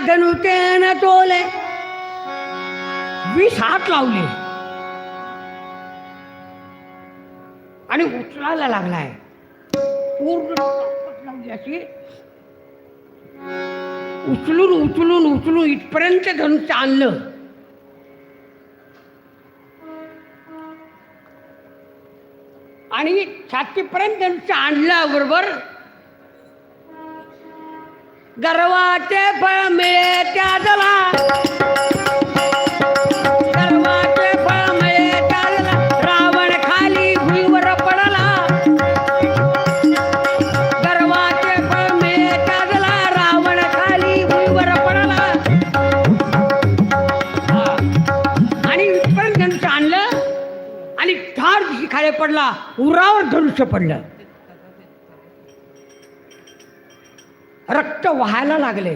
धनुतेन तोले 20 हात लावले आणि उचलायला लागलाय. पूर्ण ताकद लावली अशी उचलून उचलून उचलून इथपर्यंत धनुष्य आणलं. आणि छातीपर्यंत धनुष्य आणल्याबरोबर गर्वाचे फळ मिळे त्याला, गर्वाचे फळ मिळे त्याला, रावण खाली भुईवर पडला. गर्वाचे फळ मिळे त्याला, रावण खाली भुईवर पडला. आणि इथपर्यंत धनुष्य आणलं आणि ठार दिशी खाली पडला. उरावर धनुष्य पडलं. रक्त वाहायला लागले.